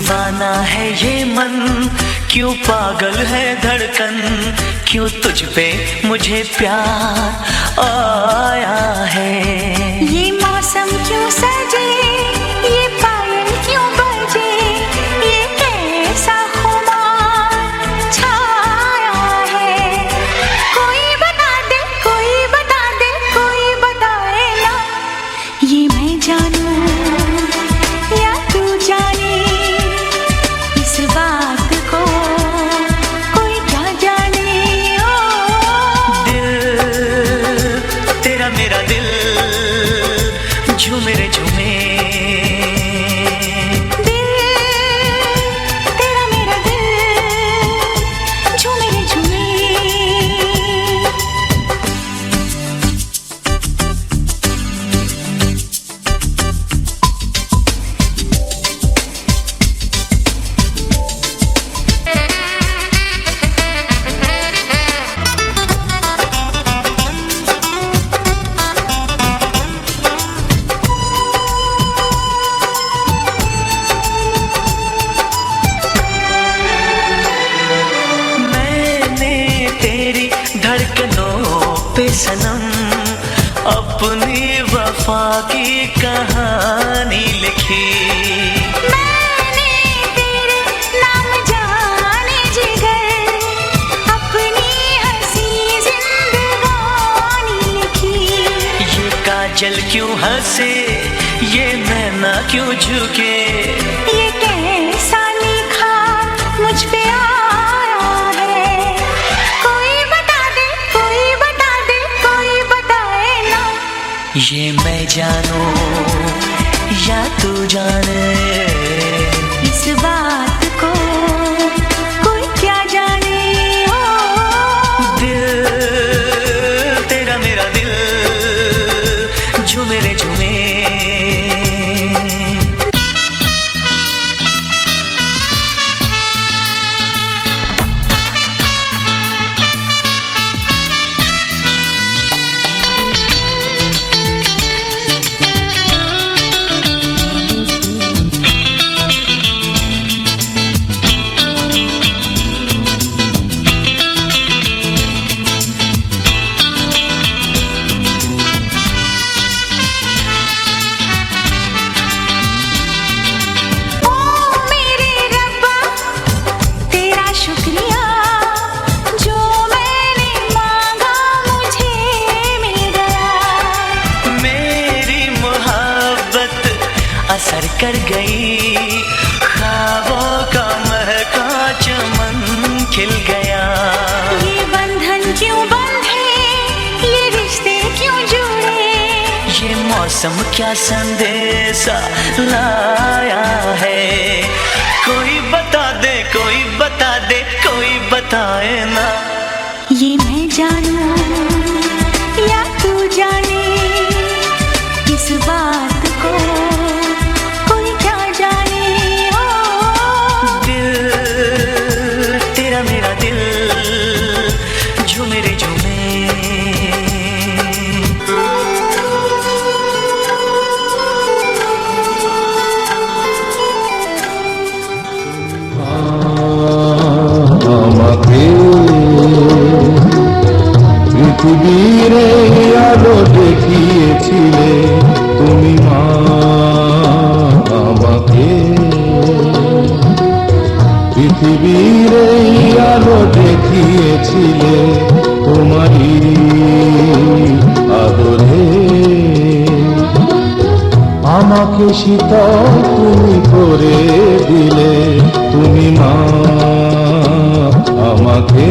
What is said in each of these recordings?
दीवाना है ये मन, क्यों पागल है धड़कन, क्यों तुझ पे मुझे प्यार आया है। ये मौसम क्यों सजे, ये पायल क्यों बजे, ये कैसा खुमार छाया है। कोई बता दे, कोई बता दे, कोई बताए ना, ये मैं जानूं या तू जाने, इस बात को कोई क्या जाने। ओ दिल तेरा मेरा दिल झूमे रे झूमे, दिल तेरा मेरा दिल झूमे रे झूमे। पे सनम अपनी वफा की कहानी लिखी। मैंने तेरे नाम जाने जिगर अपनी हंसी जिंदगानी लिखी। ये काजल क्यों हंसे, ये नैना क्यों झुके, ये कैसा लिखा मुझ पे आया है। कोई बता दे, कोई बता दे, कोई बताए ना, ये मैं जानूं या तू जाने, इस बात को कोई क्या जाने। ओ दिल तेरा मेरा दिल झूमे रे झूमे। असर कर गई, ख्वाबों का महका चमन खिल गया। ये बंधन क्यों बंधे, ये रिश्ते क्यों जुड़े, ये मौसम क्या संदेशा लाया है। कोई बता दे, कोई बता दे, कोई बताए ना, ये मैं जानूं या तू जाने, इस बात को कोई क्या जाने। ओ दिल तेरा मेरा दिल झूमे रे झूमे। আমাকে পৃথিবীর আলো দেখিয়েছিলে তুমি মা, আমাকে পৃথিবীর আলো দেখিয়েছিলে তোমারই আদরে। আমাকে শীতল তুমি করে দিলে তুমি মা আমাকে।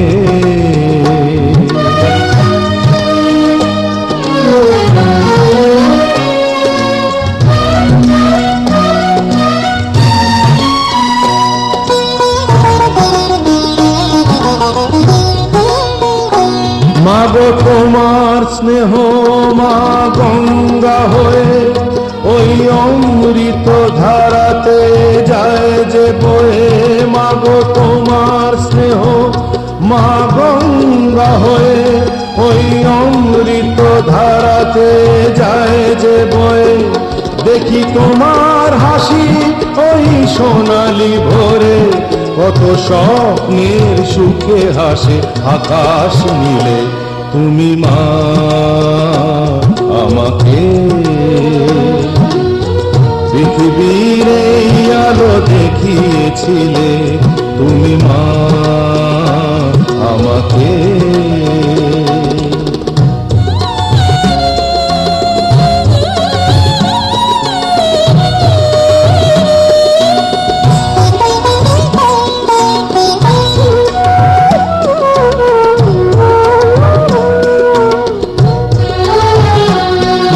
মাগো তোমার স্নেহ মা গঙ্গা হয়ে ওই অমৃত ধারাতে যায় যে বয়ে। মাগো তোমার স্নেহ মা গঙ্গা হয়ে ওই অমৃত ধারাতে যায় যে বয়ে। দেখি তোমার হাসি ওই সোনালি ভোরে, কত স্বপ্নের সুখে হাসে আকাশ নীলে। তুমি মা আমাকে পৃথিবীর এই আলো দেখিয়েছিলে, তুমি মা আমাকে।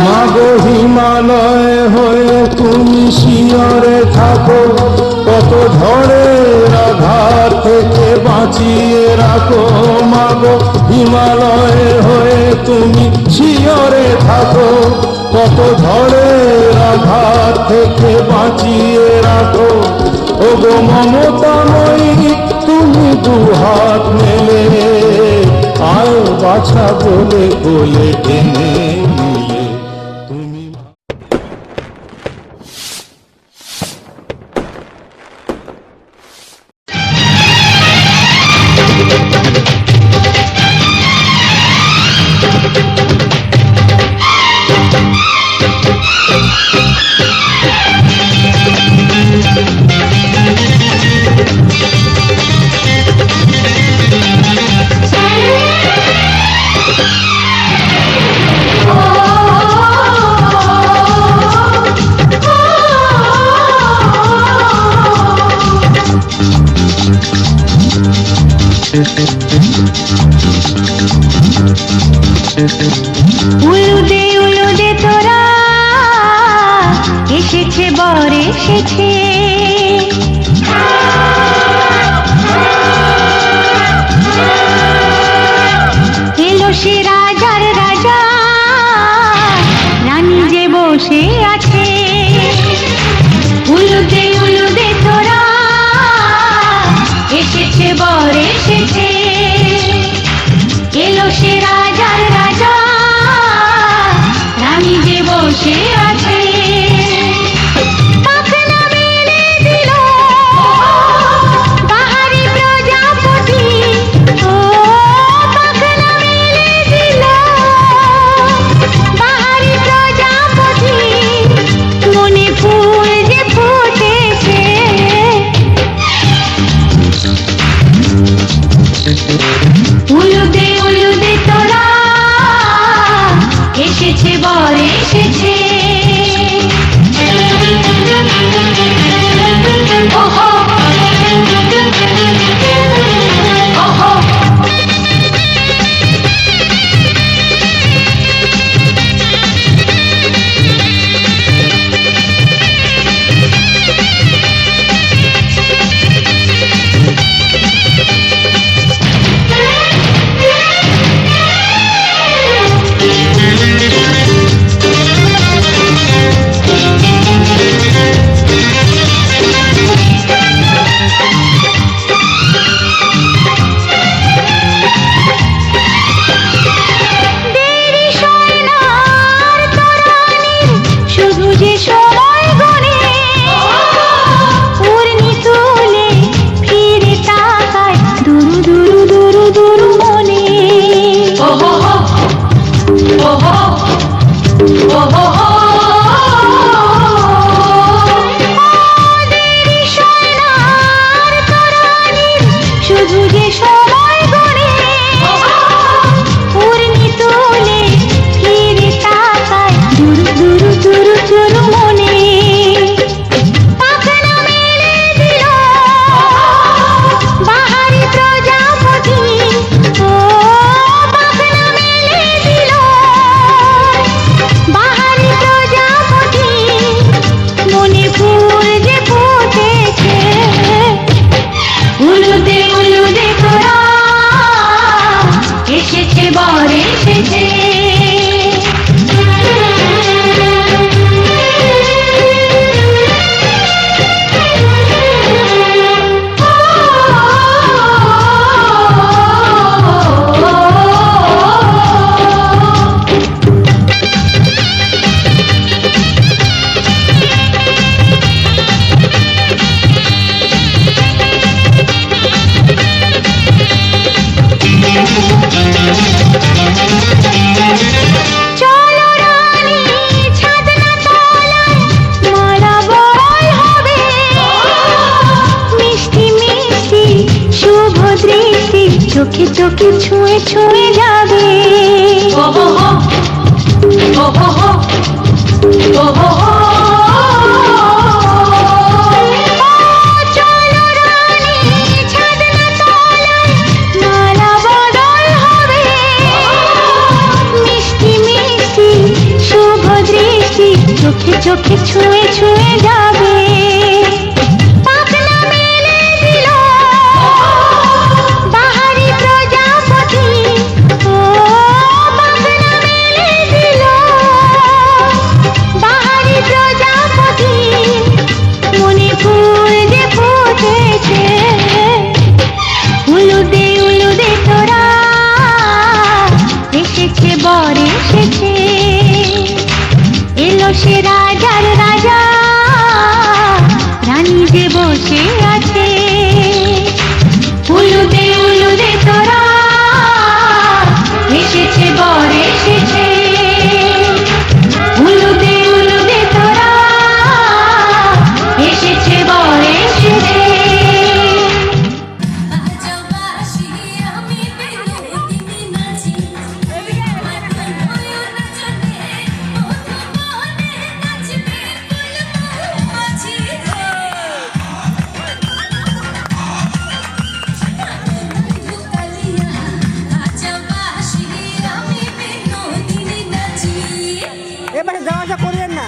মাগো হিমালয় হয়ে তুমি শিয়রে থাকো, কত ঝড়ের আঘাত থেকে বাঁচিয়ে রাখো। মাগো হিমালয় হয়ে তুমি শিয়রে থাকো, কত ঝড়ের আঘাত থেকে বাঁচিয়ে রাখো। ওগো মমতাময়ী তুমি দুহাত মেলে, আয় বাছা বলে কোলে টেনে নিলে। তুমি উলুদে তোরা এসেছে বর এসেছে, এলো সে রাজার রাজা, রানী যে বসে আছে। উলুদে তোরা এসেছে বর এসেছে, এলো সে রাজার রাজা, রানী যে বসে আছে। পাখনা মেলে দিল বাহারি প্রজাপতি, ও পাখনা মেলে দিল বাহারি প্রজাপতি, মনে ফুল যে ফুটেছে। উলুদে তোরা এসেছে বর এসেছে। ওহো ওহো বাহারি চোখে ছুঁয়ে ছুঁয়ে যাবে। ও হো হো, ও হো হো, ও হো হো। চলো রানী ছাদনা তলায় মালা বদল হবে। মিষ্টি মিষ্টি শুভ দৃষ্টি চোখে চোখে ছুঁয়ে ছুঁয়ে যাবে। পাখনা মেলে দিল বাহারি প্রজাপতি, ও পাখনা মেলে দিল বাহারি প্রজাপতি। মনে ফুল যে ফুটেছে উলুদে উলুদে তোরা, এসেছে বর এসেছে, এলো সে রাজার রাজা, রানী যে বসে আছে। উলুদে উলুদে তোরা, এসেছে বর এসেছে, উলুদে উলুদে তোরা, এসেছে বর এসেছে। এবারে যাওয়া আসা করিয়েন না।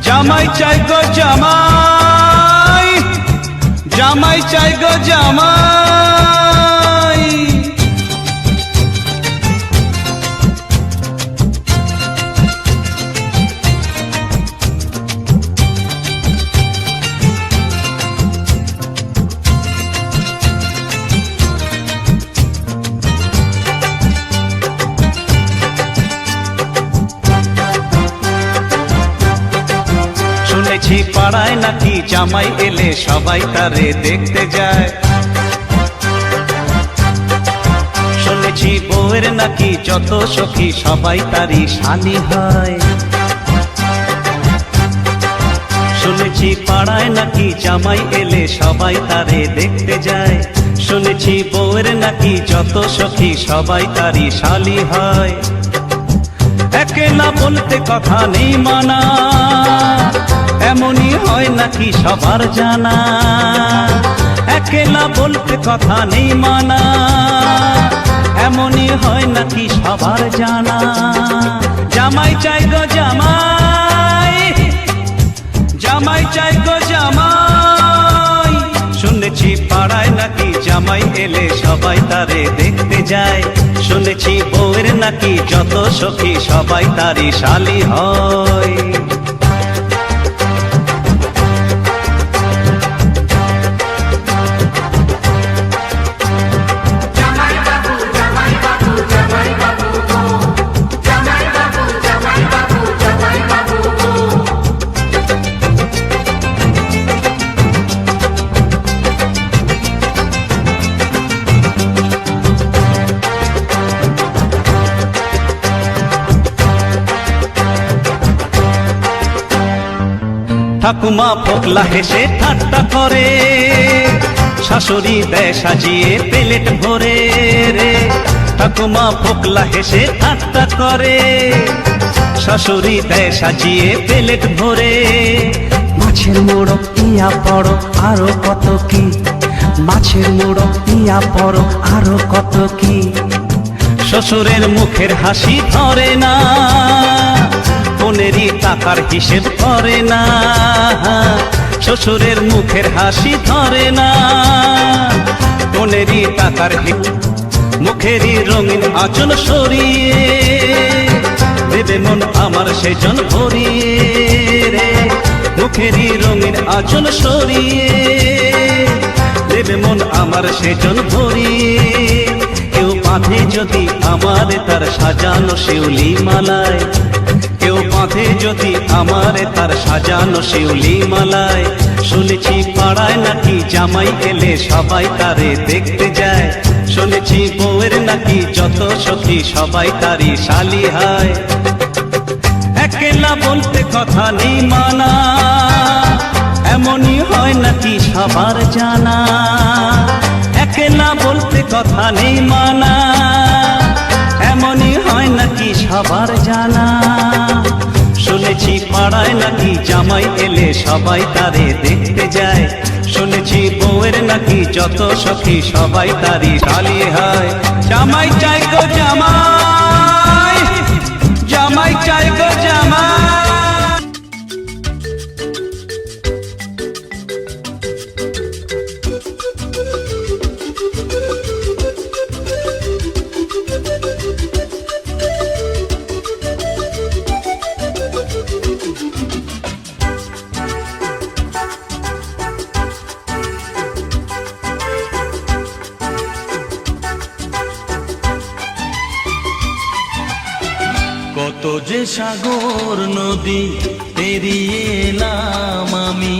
জামাই চাই গো জামাই, জামাই চাই গো জামাই। শুনেছি পাড়ায় নাকি জামাই এলে সবাই তারে দেখতে যায়। শুনেছি বউয়ের নাকি যত সখী সবাই তারই শালি হয়। শুনেছি পাড়ায় নাকি জামাই এলে সবাই তারে দেখতে যায়। শুনেছি বউয়ের নাকি যত সখী সবাই তারই শালি হয়। একলা বলতে কথা নেই মানা, এমনই হয় নাকি সবার জানা। একলা বলতে কথা নেই মানা, এমনই হয় নাকি সবার জানা। জামাই চাই গো জামাই, জামাই চাই গো জামাই। শুনেছি পাড়ায় নাকি জামাই এলে সবাই তারে দেখতে যায়। শুনেছি বউয়ের নাকি যত সখী সবাই তারই শালি হয়। ঠাকুমা ফোকলা হেসে ঠাট্টা করে, শাশুড়ি দেয় সাজিয়ে প্লেট ভরে রে। ঠাকুমা ফোকলা হেসে ঠাট্টা করে, শাশুড়ি দেয় সাজিয়ে প্লেট ভরে। মাছের মোড়ো ইয়া পড়ো আরো কত কি, মাছের মোড়ো ইয়া পড়ো আরো কত কি। শ্বশুরের মুখের হাসি ধরে না, বোনেরই টাকার হিসেব করে না। শ্বশুরের মুখের হাসি ধরে না, বোনেরই টাকার মুখেরই রঙিন আঁচল সরিয়ে দেবে মন আমার সেজন ভরিয়ে রে। মুখেরই রঙিন আঁচল সরিয়ে দেবে মন আমার সেজন ভরিয়ে। কেউ বাঁধে যদি আমার তার সাজানো শিউলি মালায়, কেউ বাঁধে যদি আমার তার সাজানো শিউলি মালায়। শুনেছি পাড়ায় নাকি জামাই এলে সবাই তারে দেখতে যায়। শুনেছি বউয়ের নাকি যত সখী সবাই তারই শালি হয়। একলা বলতে কথা নেই মানা, এমনই হয় নাকি সবার জানা। একলা বলতে কথা নেই মানা, এমনই হয় নাকি সবার জানা। শুনেছি পাড়ায় নাকি জামাই এলে সবাই তারে দেখতে যায়। শুনেছি বউয়ের নাকি যত সখী সবাই তারই শালি হয়। জামাই চাই গো জামাই, জামাই চাই গো জামাই। কত যে সাগর নদী পেরিয়ে এলাম আমি,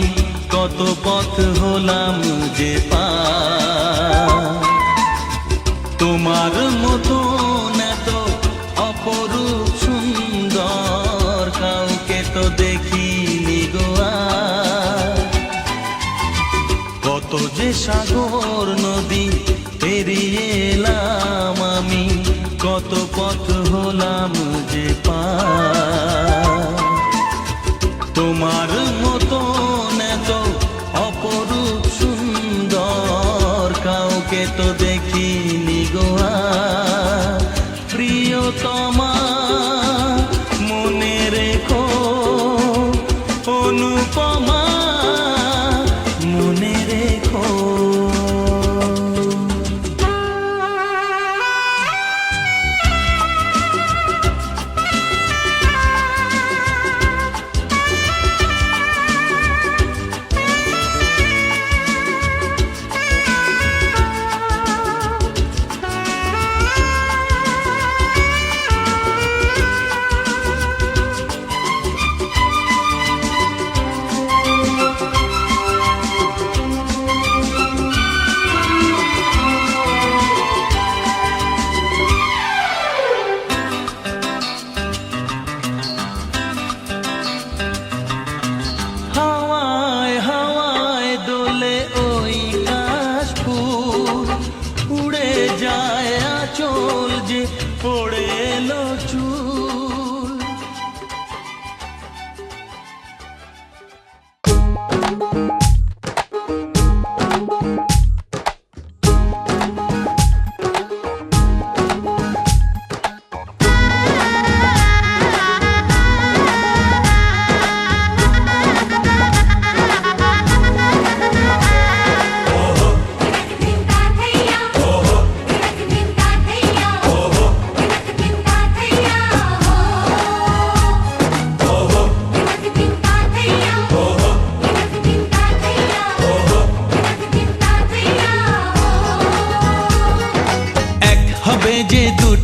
কত পথ হলাম যে পার। তোমার মতো এত অপরূপ সুন্দর কাউকে তো দেখিনি গো আর। কত যে সাগর নদী পেরিয়ে এলাম আমি, কত পথ হলাম যে পার। তোমার মতো এত অপরূপ সুন্দর কাউকে তো দেখিনি গো আর। প্রিয়তমা মনে রেখো, অনুপমা মনে রেখো।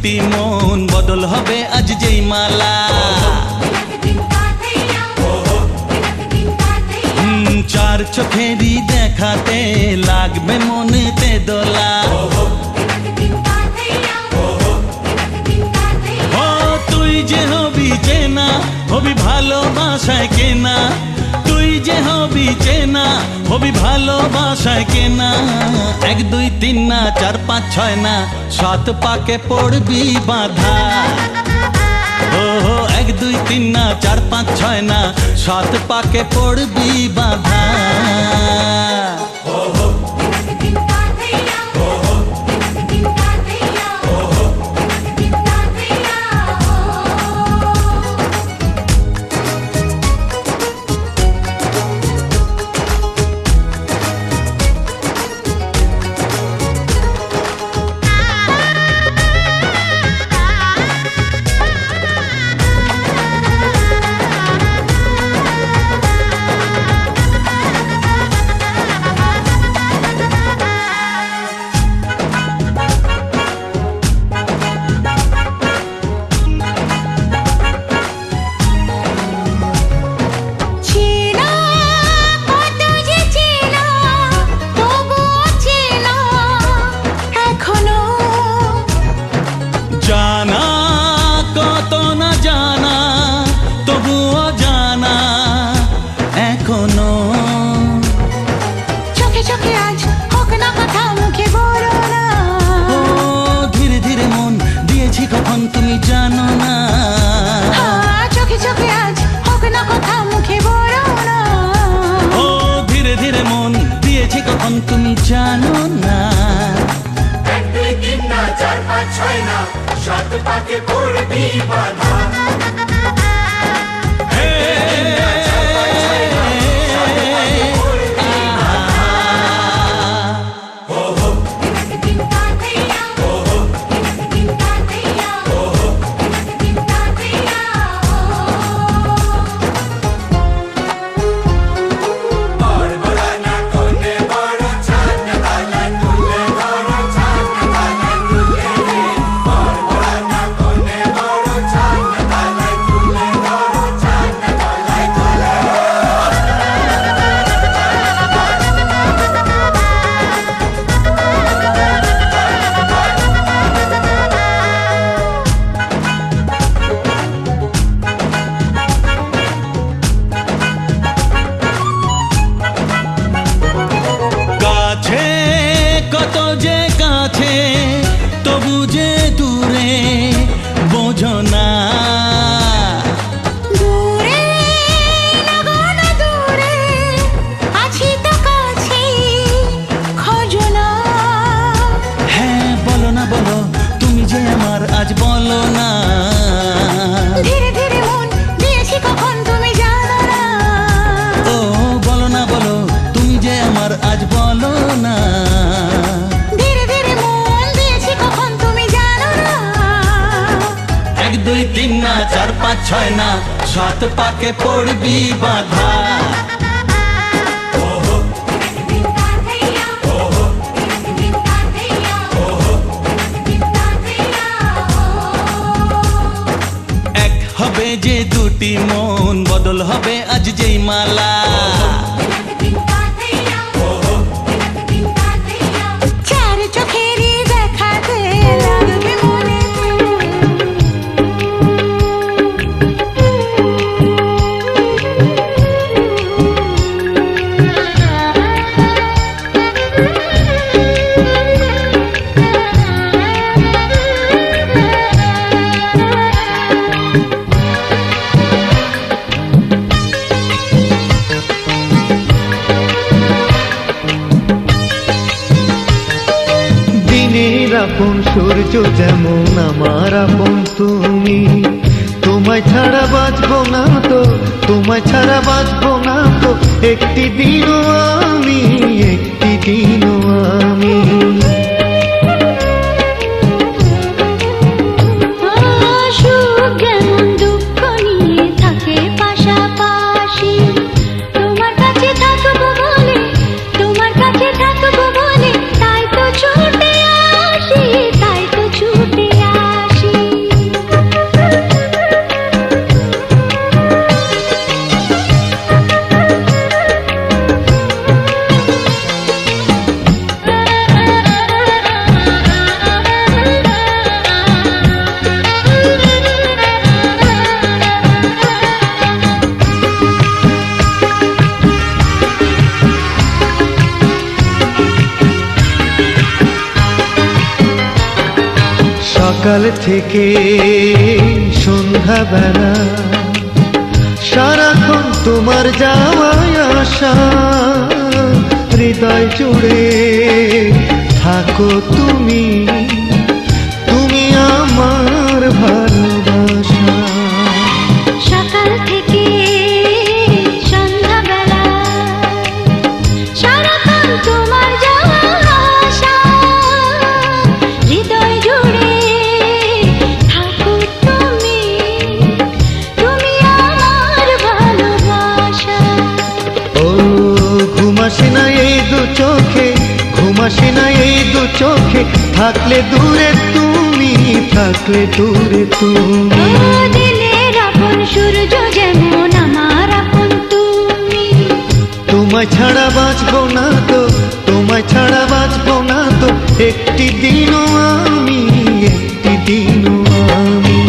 দুটি মন বদল হবে আজ যেই মালা চার চোখেরই দেখাতে লাগবে মনেতে দোলা ও তুই যে হবি চেনা হবি ভালোবাসায় কেনা তুই যে হবি চেনা হবি ভালোবাসায় কেনা 1 2 3 না 4 5 6 না 7 পাকে পড়বি বাধা ও 1 2 3 না 4 5 6 না 7 পাকে পড়বি বাধা জানা কত না জানা তবুও জানা এখনো চোখে চোখে আজ হোক না কথা মুখে বলো না ও ধীরে ধীরে মন দিয়েছি কখন তুমি জানো না চোখে চোখে আজ হোক না কথা মুখে বলো না ও ধীরে ধীরে মন দিয়েছি কখন তুমি জানো না 1 2 3 না 4 5 6 না 7 পাকে পড়বি বাধা কত যে কাছে তবু যে দূরে বোঝো না দূরে লাগো না দূরে আছি তো কাছে খোঁজো না হ্যাঁ বলো না বলো তুমি যে আমার আজ বলো না ধীরে ধীরে মন দিয়েছি কখন তুমি জানো না ও বলো না বলো তুমি যে আমার আজ বলো না ধীরে ধীরে মন দিয়েছি কখন তুমি জানো না 1 2 3 না 4 5 6 না 7 পাকে পড়বি বাধা এক হবে যে দুটি মন বদল হবে আজ যেই মালা চার চোখেরই দেখাতে লাগবে মনে আপন সূর্য যেমন আমার আপন তুমি তোমায় ছাড়া বাঁচবো না তো তোমায় ছাড়া বাঁচবো না তো একটি দিনও আমি একটি দিনও আমি তাই তো ছুটে আসি সকাল থেকে সন্ধ্যাবেলা সারাক্ষণ তোমার যাওয়ায় আসা, হৃদয় জুড়ে থাকো তুমি, তুমি আমার ভালোবাসা। সকাল থেকে সন্ধ্যাবেলা সারাক্ষণ তোমার যাওয়া আসা, হৃদয় জুড়ে থাকো তুমি, তুমি আমার ভালোবাসা। ও ঘুমাসি না এই দু চোখে, ঘুমাসি না এই দু চোখে, থাকলে দূরে তুমি, থাকলে দূরে তুমি। ও দিলের আপন সূর্য যেমন আমার আপন তুমি, তোমায় ছাড়া বাঁচবো না তো, তোমায় ছাড়া বাঁচবো না তো, একটি দিনও আমি, একটি দিনও আমি।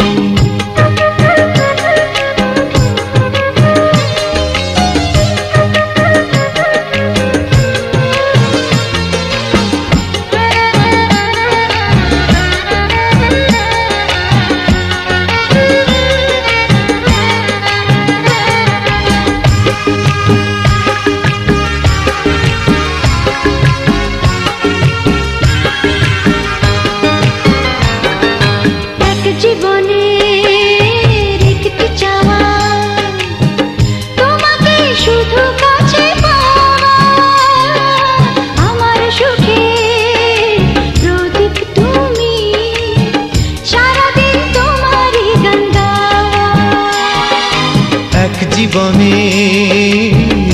এক জীবনের একটি চাওয়া, তোমাকে শুধু কাছে পাওয়া, আমার সুখে প্রদীপ তুমি, সারাদিন তোমারই গান গাওয়া। এক জীবনে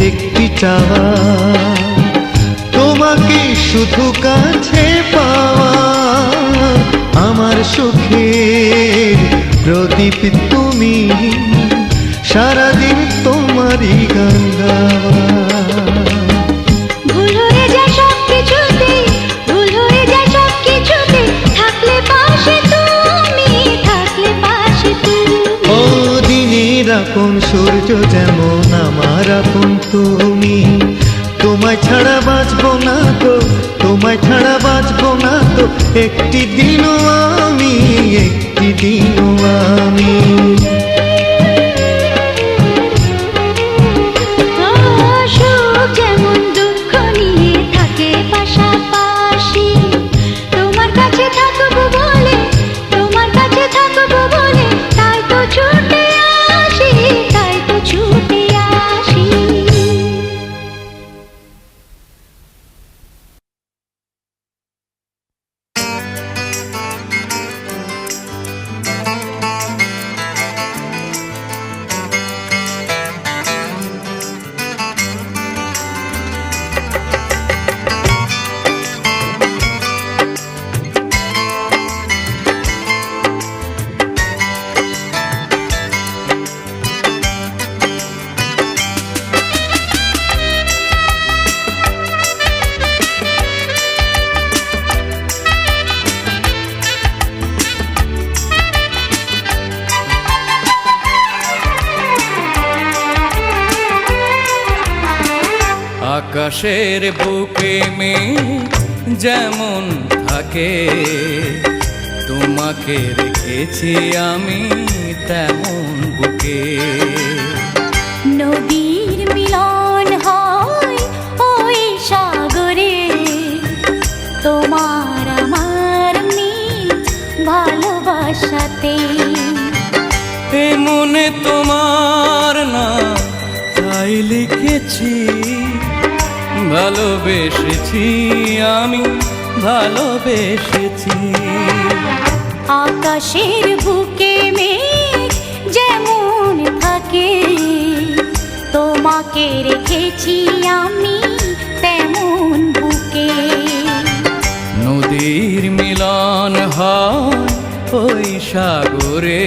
একটি চাওয়া, তোমাকে শুধু কাছে পাওয়া, আমার সুখের প্রদীপ তুমি, সারাদিন তোমারই গান গাওয়া। ভুল হয়ে যায় সব কিছুতে, ভুল হয়ে যায় সব কিছুতে, থাকলে পাশে তুমি, থাকলে পাশে তুমি। ও দিনের আপন সূর্য যেমন আমার আপন তুমি, তোমায় ছাড়া বাঁচবো না তো, তোমায় ছাড়া বাঁচবো না তো, একটি দিনও আমি, একটি দিনও আমি। সুখ যেমন দুঃখ নিয়ে থাকে পাশাপাশি, তোমার কাছে থাকবো বলে, তোমার কাছে থাকবো বলে, তাই তো ছুটে আসি, তাই তো ছুটে আসি। আকাশের বুকে মেঘ যেমন থাকে, তোমাকে রেখেছি আমি তেমন বুকে। নদীর মিলন হয় ওই সাগরে, তোমার আমার মিল ভালোবাসাতে। এ মনে তোমার না তাই লিখেছি, ভালোবেসেছি আমি, ভালোবেসেছি। আকাশের বুকে মেঘ যেমন থাকে, তোমাকে রেখেছি আমি তেমন বুকে। নদীর মিলন হয় ওই সাগরে,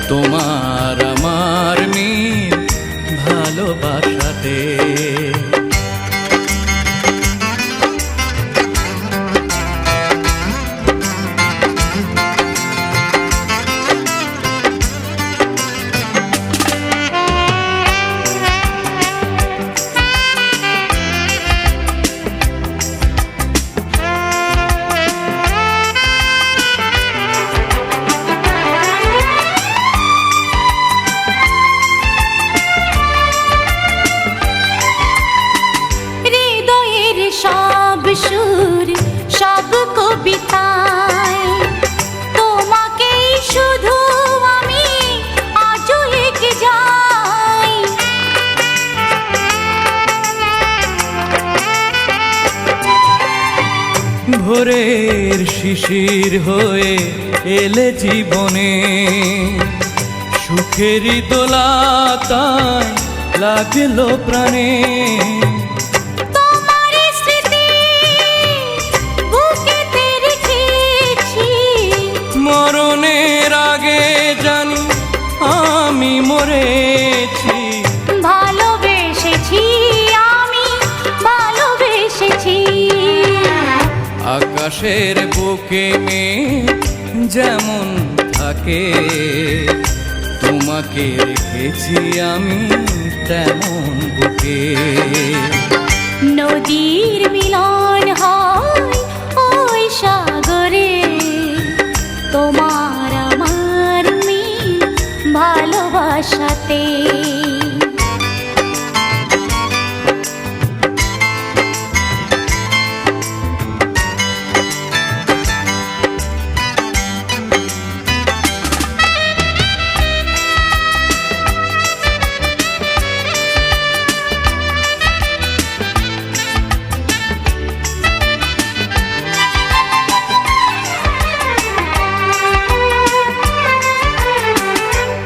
তোমার আমার মিল ভালোবাসাতে। শিশির হয়ে এলে জীবনে, সুখেরই দোলাতায় লাগলো প্রাণে। তোমার স্মৃতি বুকেতে রেখেছি, মরণের আগে জানি আমি মরেছি। ভালোবেসেছি আমি, ভালোবেসেছি। আকাশের বুকে মেঘ যেমন থাকে, তোমাকে রেখেছি আমি তেমন বুকে। নদীর মিলন হয় ওই সাগরে, তোমার আমার মিল ভালোবাসাতে।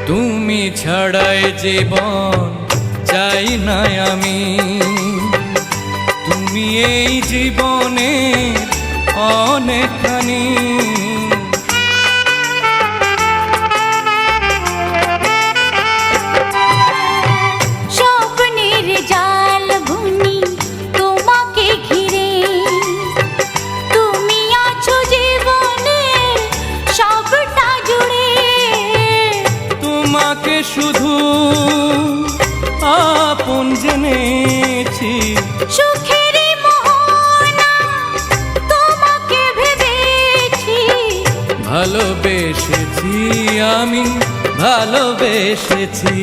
তুমি ছাড়াই জীবন চাই না আমি, তুমি এই জীবনে অনেকখানি। স্বপ্নের জাল বুনি তোমাকে ঘিরে, তুমি আছো জীবনে সবটা জুড়ে। তোমাকে শুধু আপন জেনেছি, সুখেরই মোহনা তোমাকে ভেবেছি। ভালোবেসেছি আমি, ভালোবেসেছি।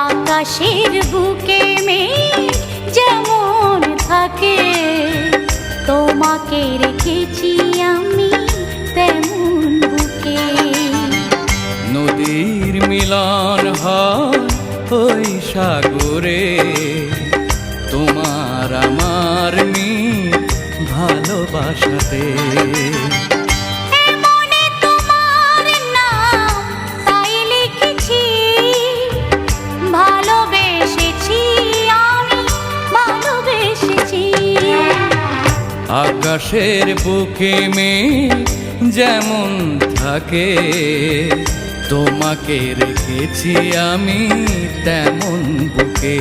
আকাশের বুকে মেঘ যেমন থাকে, তোমাকে রেখেছি আমি তেমন বুকে। নদীর মিলন হয় ওই সাগরে, তোমার আমার মিল ভালোবাসাতে। মনে তোমার নাম তাই লিখেছি, ভালোবেসেছি আমি, ভালোবেসেছি। আকাশের বুকে মেঘ যেমন থাকে, তোমাকে রেখেছি আমি তেমন বুকে।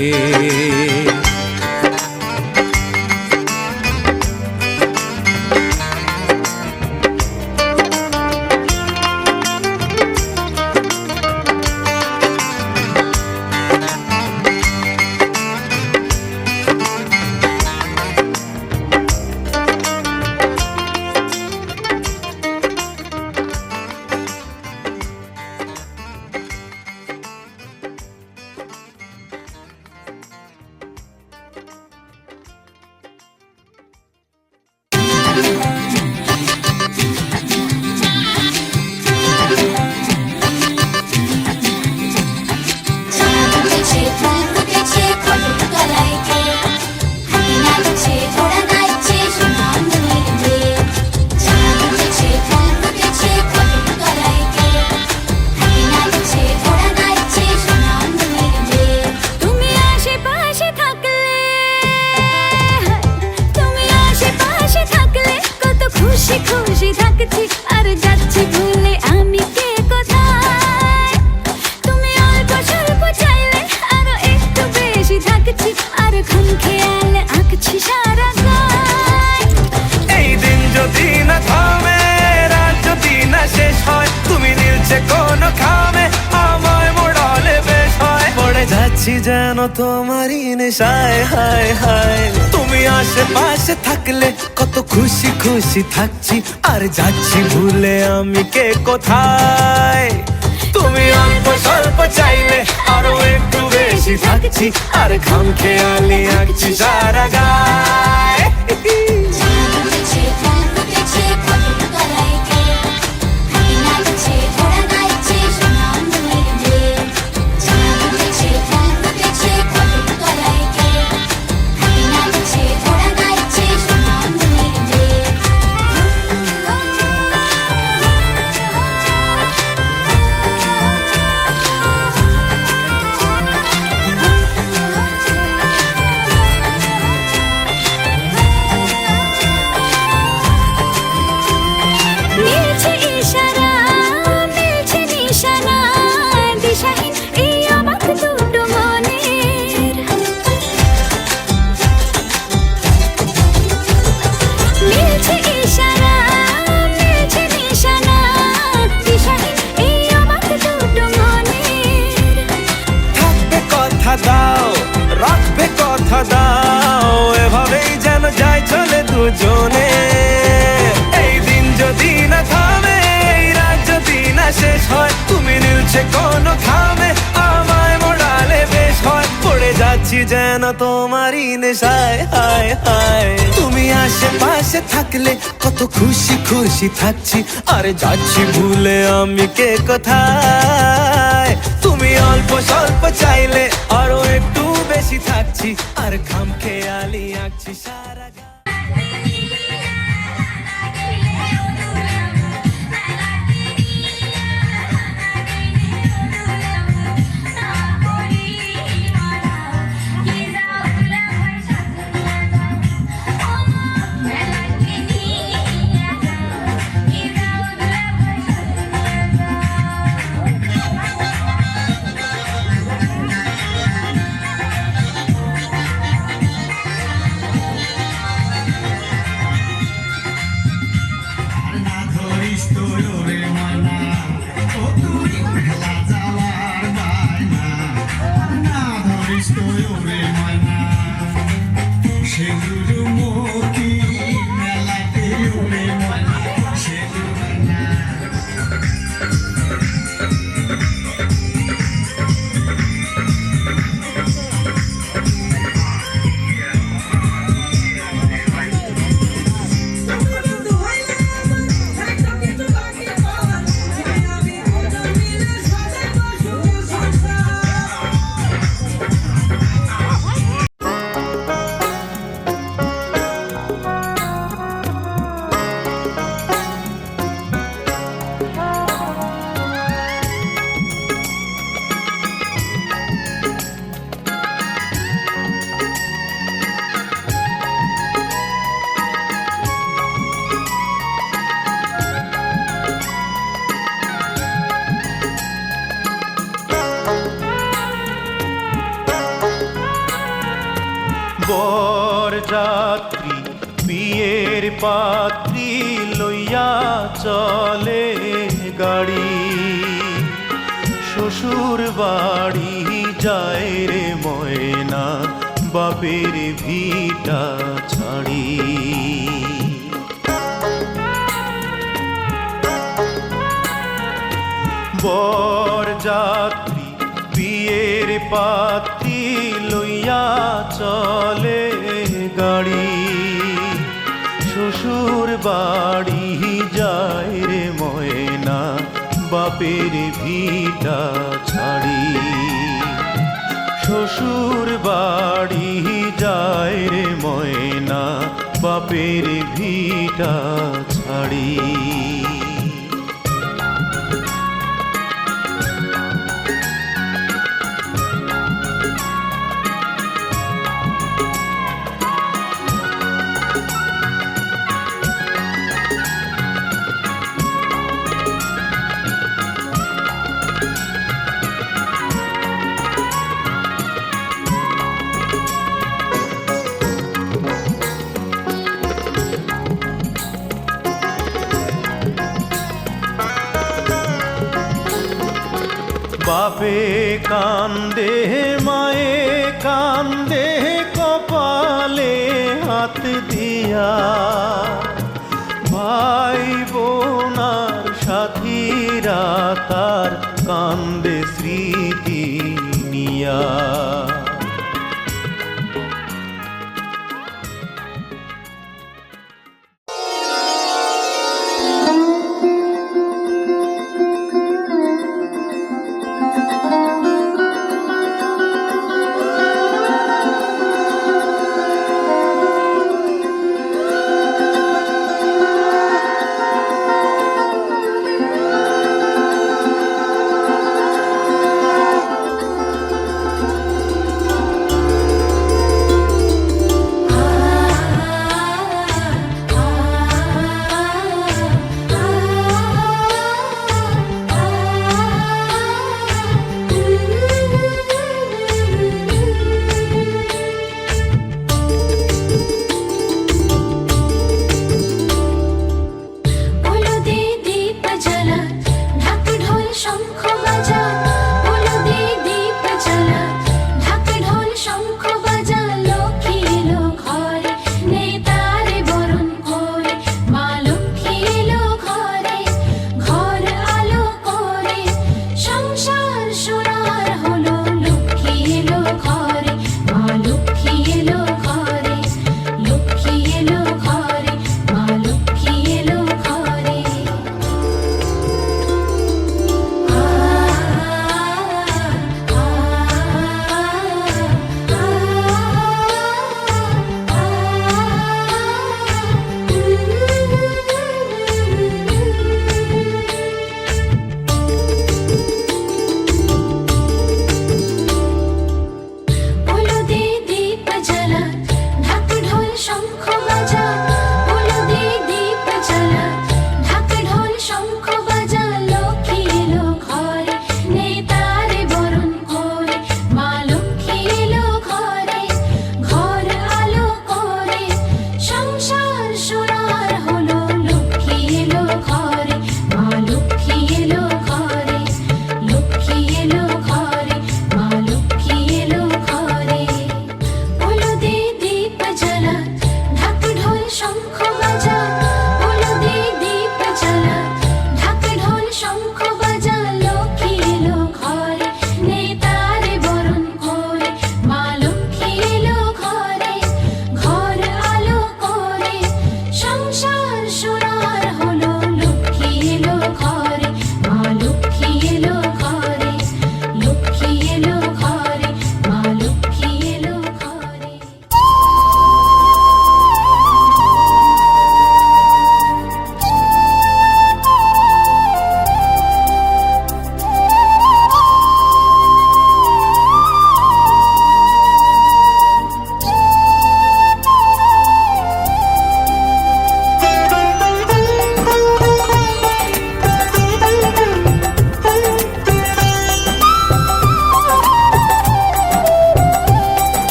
যাচ্ছি যেন তোমারই নেশায়, হায় হায় তুমি আশেপাশে থাকলে কত খুশি খুশি থাকছি, আর যাচ্ছি ভুলে আমি কে কোথায়। তুমি অল্প স্বল্প চাইলে আরো একটু বেশি থাকছি, আর খাম খেয়ালি আঁকছি সারা গায়। আছি যেন তোমারই নেশায়, হায় হায় তুমি আশেপাশে থাকলে কত খুশি খুশি থাকছি, আর যাচ্ছি ভুলে আমি কে কোথায়। তুমি অল্প স্বল্প চাইলে আরো একটু বেশি থাকছি, আর খাম খেয়ালি আঁকছি সারা গা। বরযাত্রী বিয়ের পাত্রী লইয়া চলে গাড়ি, শ্বশুর বাড়ি যায় রে ময়না বাপের ভিটা ছাড়ি। বরযাত্রী বিয়ের পাত্রী লইয়া চলে গাড়ি, শ্বশুর বাড়ি যায় রে ময়না বাপের ভিটা ছাড়ি। শ্বশুর বাড়ি যায় রে ময়না বাপের ভিটা ছাড়ি। বাপে কান্দে মায়ে কান্দে কপালে হাত দিয়া, ভাই বোনার সাথীরা তার কান্দে স্মৃতি নিয়া।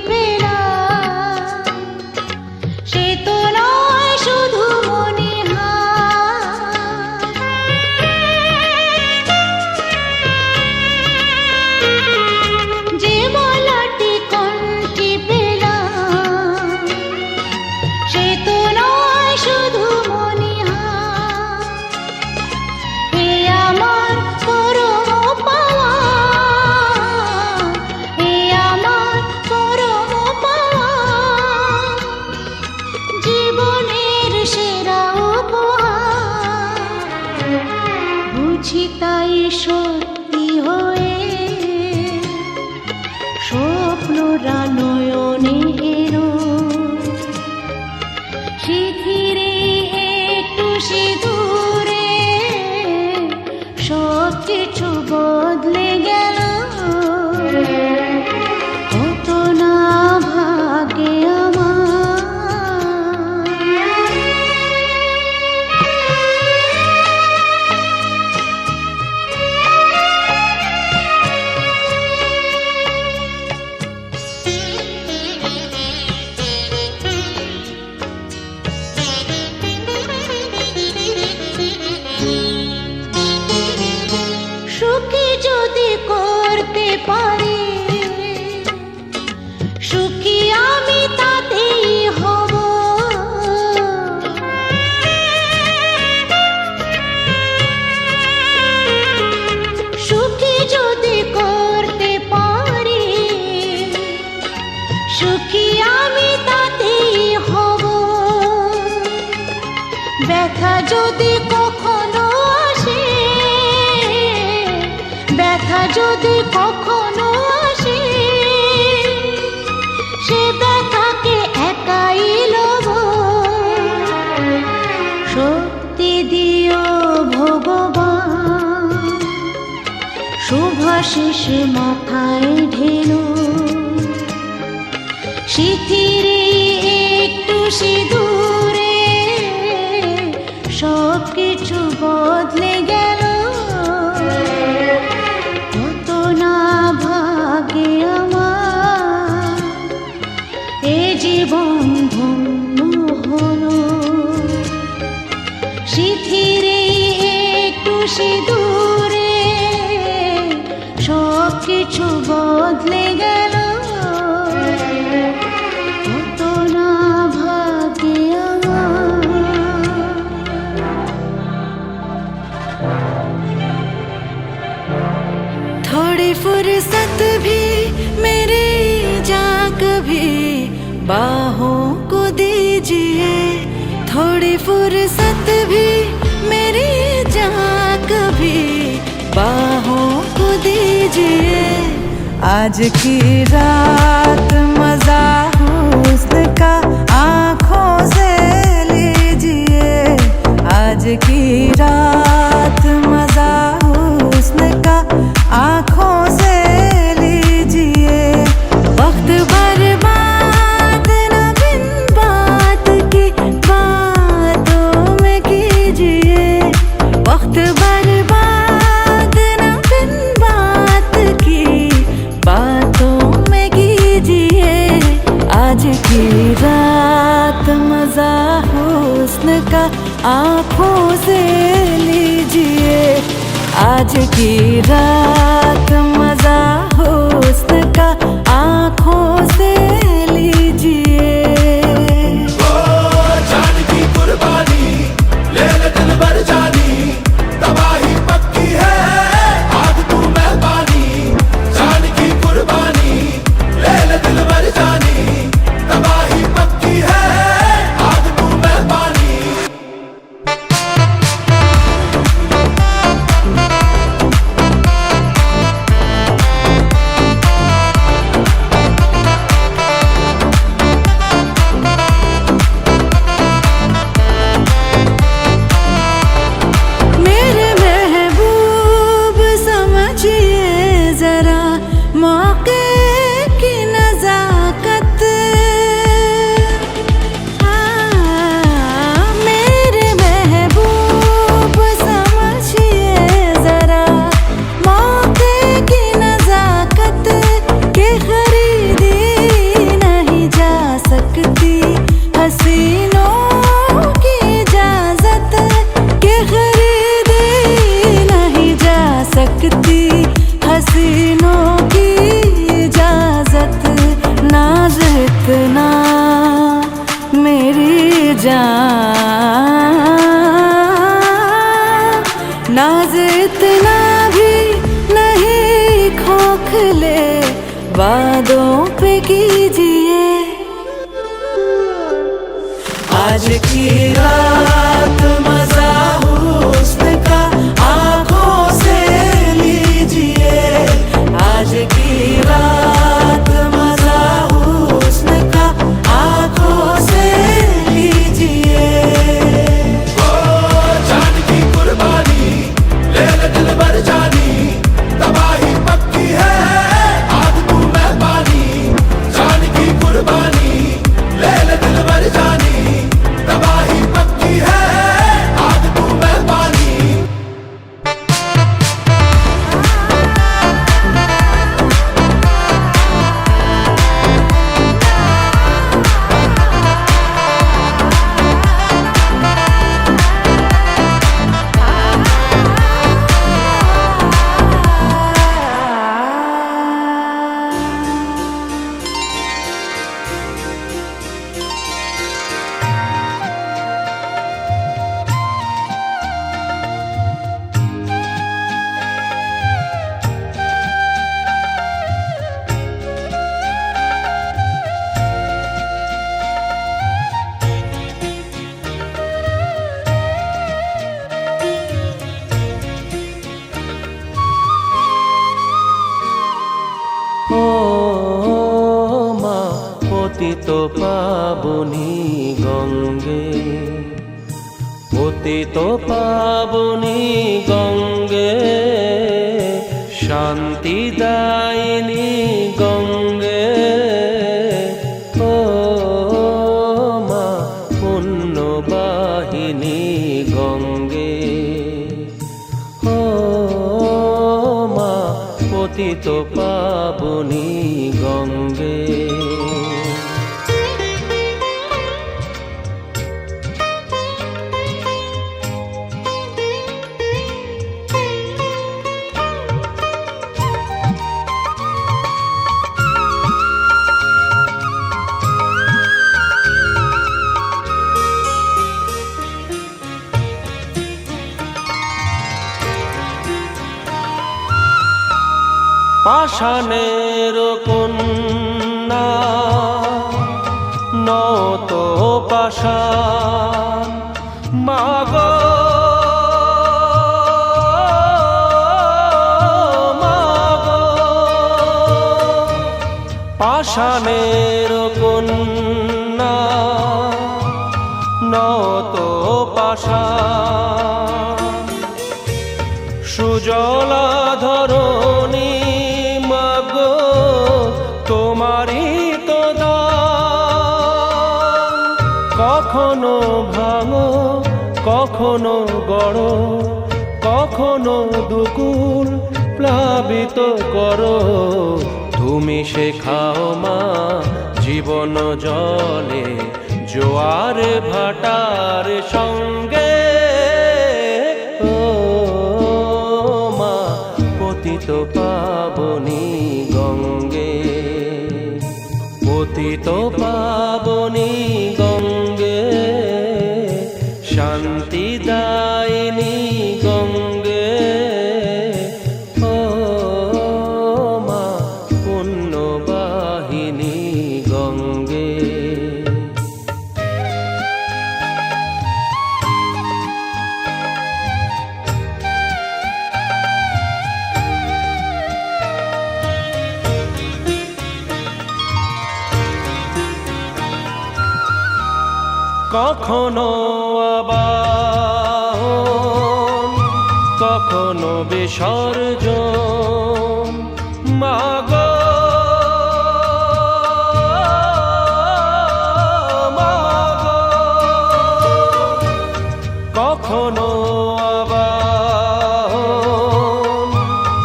পেলাম সে তো নয় শুধু মনে হয় যে বলাটি কণ্ঠে পেলাম সে তো নয় শুধু মনে হয় এ আমার পরম পাওয়া এ আমার পরম পাওয়া জীবনের সেরা উপহার বুঝি তাই সত্যি হয়ে স্বপ্নরা নয়নে এলো শিথিরে একটু সিঁদুরে সব কিছু বদলে গেল কত না ভাগে আমার সুখী যদি করতে পারি সুখী আমি তাতেই হব সুখী যদি করতে পারি সুখী আমি তাতেই হব ব্যথা যদি কখনো আসে ব্যথা যদি কখনো আসে সে ব্যথাকে একাই লব শক্তি দিও ভগবান শুভাশিস মাথায় ঢেলো শিথিরে একটু সিঁদুরে সব কিছু বদলে গেল কত না ভাগে আমার এ জীবন ধন্য হলো শিথিরে একটু সিঁদুরে সব কিছু বদলে গেল কত না ভাগে আমার थोड़ी फुर्सत भी मेरी जा कभी बाहों को दीजिए थोड़ी फुर्सत भी मेरी जा कभी बाहों को दीजिए आज की रात मजा हुस्न का आँखों से लीजिए आज की रात मजा हुस्न का आँखों से लीजिए वक्त बर्बाद न बिन बात की बातों में कीजिए वक्त बर्बाद न बिन बात की बातों में कीजिए आज की रात मजा हुस्न का आँखों से लीजिए आज की रात मजा हुस्न का आँखों से लीजिए जान की कुर्बानी ले ले दिल भर जानी तबाही पक्की है आग तू मेहरबानी जान की कुर्बानी ले ले दिल भर जानी तबाही पक्की है आग तू मेहरबानी जा नाज इतना भी नहीं खोखले वादों पे कीजिए आज की रात मजा हुस्न का आंखों से लीजिए आज की रात मजा हुस्न का आंखों से लीजिए जान की कुर्बानी ले ले दिल भर जानी तबाही पक्की है आग तू मैं पानी जान की कुर्बानी ले ले दिल भर जानी तबाही पक्की है आग तू मैं पानी ও মা পতিত পাবনী গঙ্গে পতিত পাবনী গঙ্গে শান্তি দায়িনী গঙ্গে ও মা পুণ্যবাহিনী গঙ্গে ও মা পতিত পাবনী গঙ্গে পাষাণের কন্যা নত পাষাণ মাগো মাগো পাষাণের কন্যা নত পাষাণ সুজলা ধরণী তোমারই তো দান কখনো ভাঙো কখনো গড়ো কখনো দুকুল প্লাবিত করো তুমি শেখাও মা জীবন জলে জোয়ার ভাটার সঙ্গে ও মা পতিত পাবনী গঙ্গে পতিত পাবনী গঙ্গে শান্তি দায়িনী গঙ্গে ও মা পুণ্যবাহিনী গঙ্গে কখনো আবাহন কখনো বিসর্জন মাগো মাগো কখনো আবাহন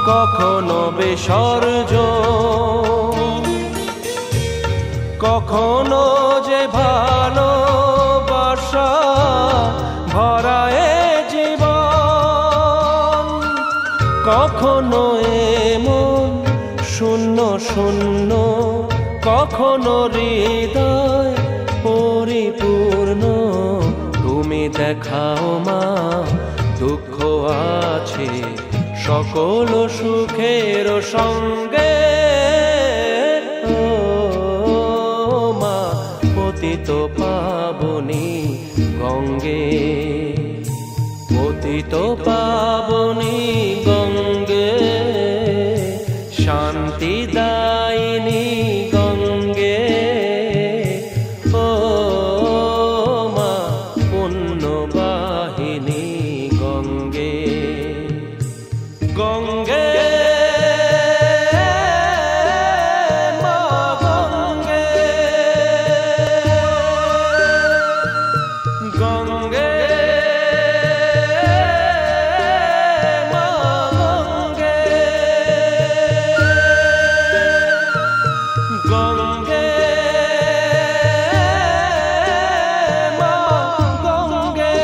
কখনো বিসর্জন কখনো যে ভালো ভরায় জীবন কখনো এমন শূন্য শূন্য কখনো হৃদয় পরিপূর্ণ দেখাও মা দুঃখ আছে সকল সুখের সঙ্গে ও মা পতিত পাবনী গঙ্গে পতিত পাবনী গঙ্গে শান্তি দায়িনী গঙ্গে ও মা পুণ্যবাহিনী গঙ্গে গঙ্গে মা গঙ্গে গঙ্গে মা গঙ্গে গঙ্গে মা গঙ্গে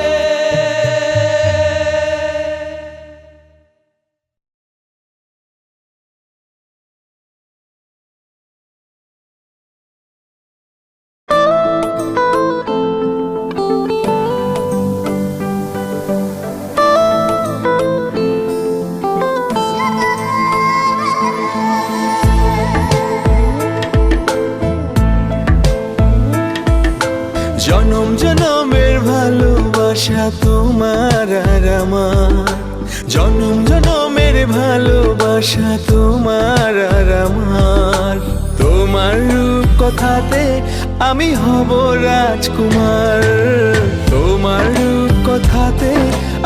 জনম জনমের ভালোবাসা তোমার আর আমার জনম জনমের ভালোবাসা তোমার আর আমার তোমার রূপ কথাতে আমি হব রাজকুমার তোমার রূপ কথাতে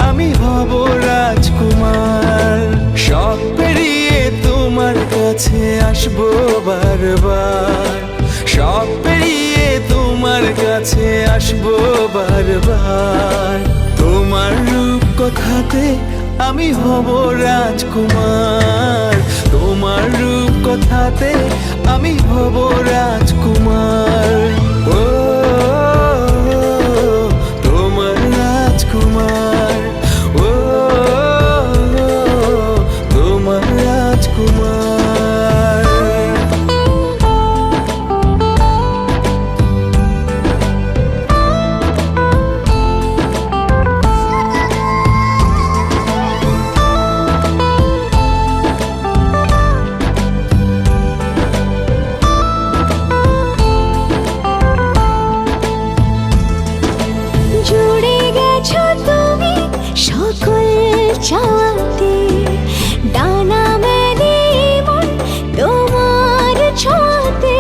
আমি হব রাজকুমার সব পেরিয়ে তোমার কাছে আসবো বারবার সব পেরিয়ে তোমার কাছে আসবো বারবার তোমার রূপ কথাতে আমি হব রাজকুমার তোমার রূপ কথাতে আমি হব রাজকুমার ও তোমার রাজকুমার ও তোমার রাজকুমার জুড়ে গেছো তুমি সকল চাওয়াতে ডানা মেলে মন তোমার ছোঁয়াতে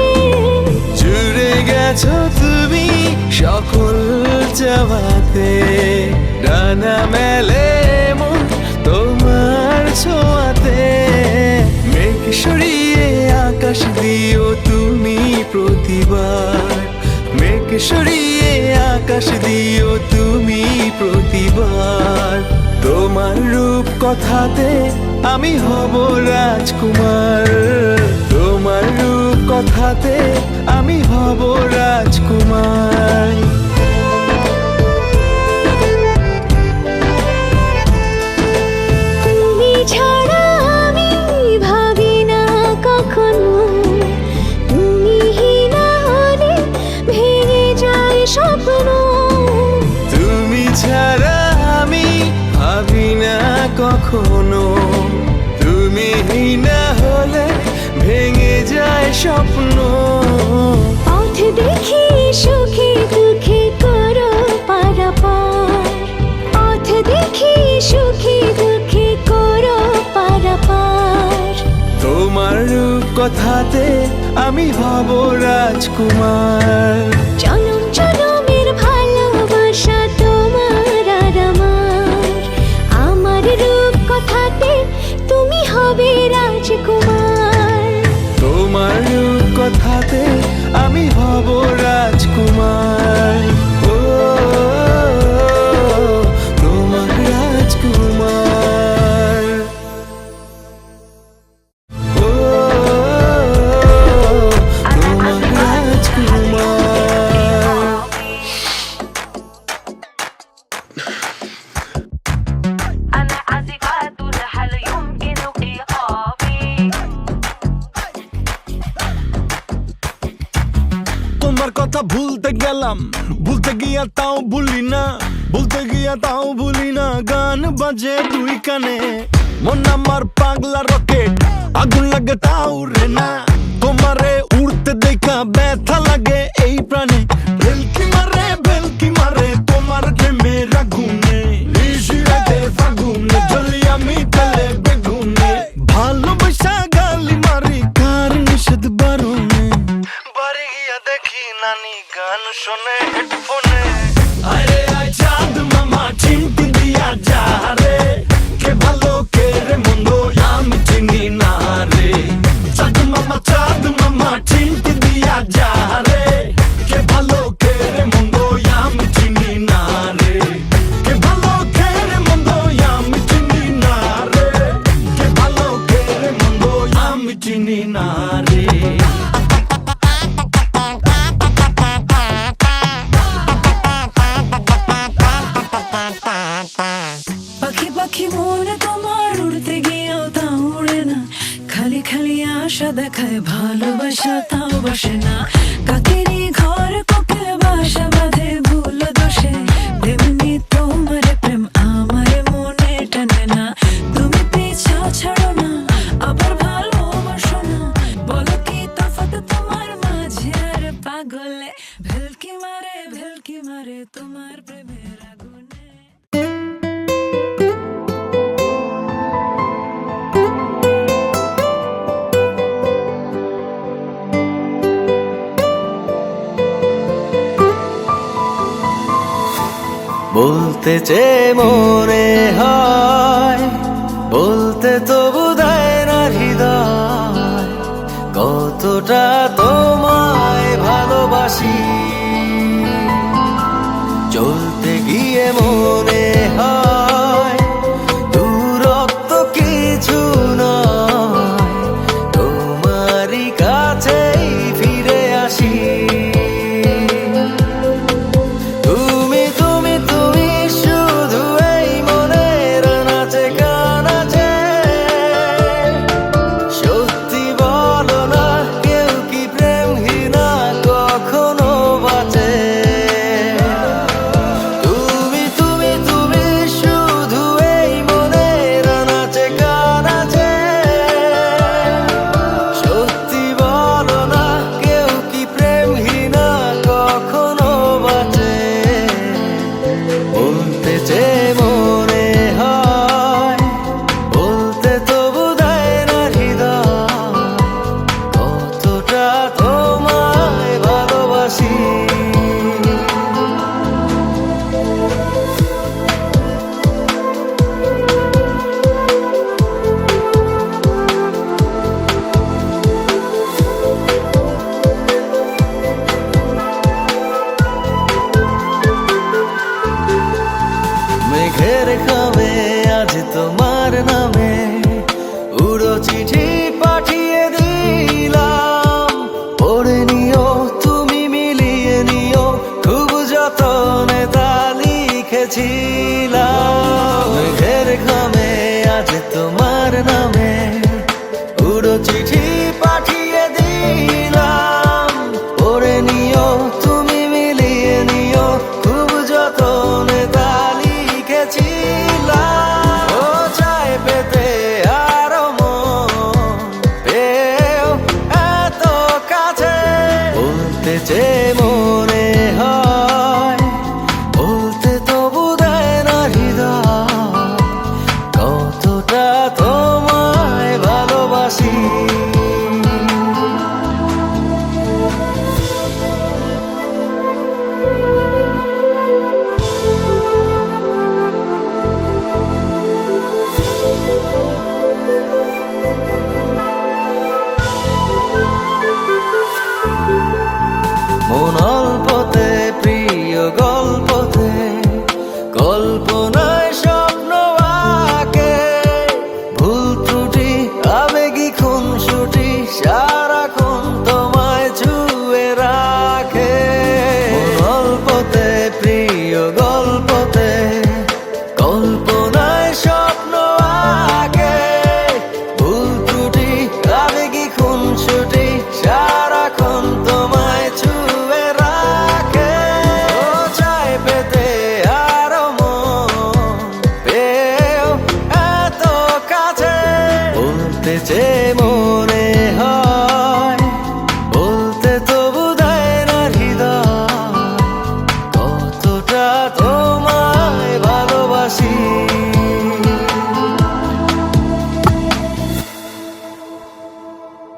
জুড়ে গেছো তুমি সকল চাওয়াতে ডানা মেলে মন তোমার ছোঁয়াতে মেঘ সরিয়ে আকাশ দিও তুমি প্রতিবার মেঘ সরিয়ে আকাশ দিও তুমি প্রতিবার তোমার রূপ কথাতে আমি হব রাজকুমার তোমার রূপ কথাতে আমি হব রাজকুমার তুমি ছাড়া আমি ভাবি না কখনো তুমি না হলে ভেঙে যায় স্বপ্ন তুমি ছাড়া আমি ভাবি না কখনো তুমি না হলে ভেঙে যায় স্বপ্ন পথ দেখি সুখে দুঃখে করো পারাপার পথ দেখি সুখে দুঃখে করো পারাপার তোমার রূপ কথাতে আমি হব রাজকুমার জনম জনমের ভালোবাসা তোমার আর আমার রূপ কথাতে তুমি হবে রাজকুমার তোমার রূপ কথাতে আমি হব রাজকুমার ও তোমার রাজকুমার ও তোমার রাজকুমার তোমার কথা ভুলতে গেলাম, ভুলতে গিয়া তাও ভুলি না, ভুলতে গিয়া তাও ভুলি না। গান বাজে দুই কানে, মন আমার পাগলা রকেট, আগুন লাগে তাও রে না। তোমারে উড়তে দেখা ব্যথা লাগে এই প্রাণে, ভেলকি মারে তোমার প্রেমের আগুনে। নিশিরাতে ফাগুনে জ্বলি আমি তেলে বেগুনে, ভালোবাসা গালি মারি কার নিষেধ বারণে। বাড়ি গিয়া দেখি নানি গান শোনে হেডফোনে। আরে আয় চাঁদ মামা চিমটি দিয়া যা রে, কে ভালো কে রে মন্দ আমি চিনি না রে। চাঁদ মামা চিমটি দিয়া যা রে, কে ভালো কে রে মন্দ আমি চিনি না রে। কে ভালো কে রে মন্দ আমি চিনি না রে, কে ভালো কে রে মন্দ আমি চিনি না রে। পাখি পাখি মনে তোমার উড়তে গিয়েও তা উড়ে না, খালি খালি আশা দেখায় ভালোবাসা তাও বাসে না। কাকেরই ঘর কোকিল বাসা বাঁধে ভুল দোষে, তেমনি তোমার প্রেম আমার মনে টানে না। তুমি পিছা ছাড়ো না, আবার ভালোবাসো না, বলো কি তফাৎ তোমার মাঝে আর পাগলে। ভেলকি মারে তোমার প্রেমের আগুনে। বলতে চেয়ে মনে হয়, বলতে তবু দেয় না হৃদয়, কতটা তোমায় ভালোবাসি। চলতে গিয়ে মনে হয় দূরত্ব কিছু নয়, তোমারই কাছেই ফিরে আসি। মেঘের খামে আজ তোমার নামে উড়ো চিঠি পাঠিয়ে দিলাম, পড়ে নিও তুমি মিলিয়ে নিও, খুব যতনে তা লিখেছিলাম। মেঘের খামে আজ তোমার নামে উড়ো চিঠি পাঠিয়ে দিলাম, পড়ে নিও তুমি মিলিয়ে নিও, খুব যতনে তা লিখেছিলাম। ও চাই পেতে আরো মন পেও এত কাছে, বলতে চেয়ে মনে হয়, বলতে তবু দেয় না হৃদয়, কতটা তোমায় ভালোবাসি। মন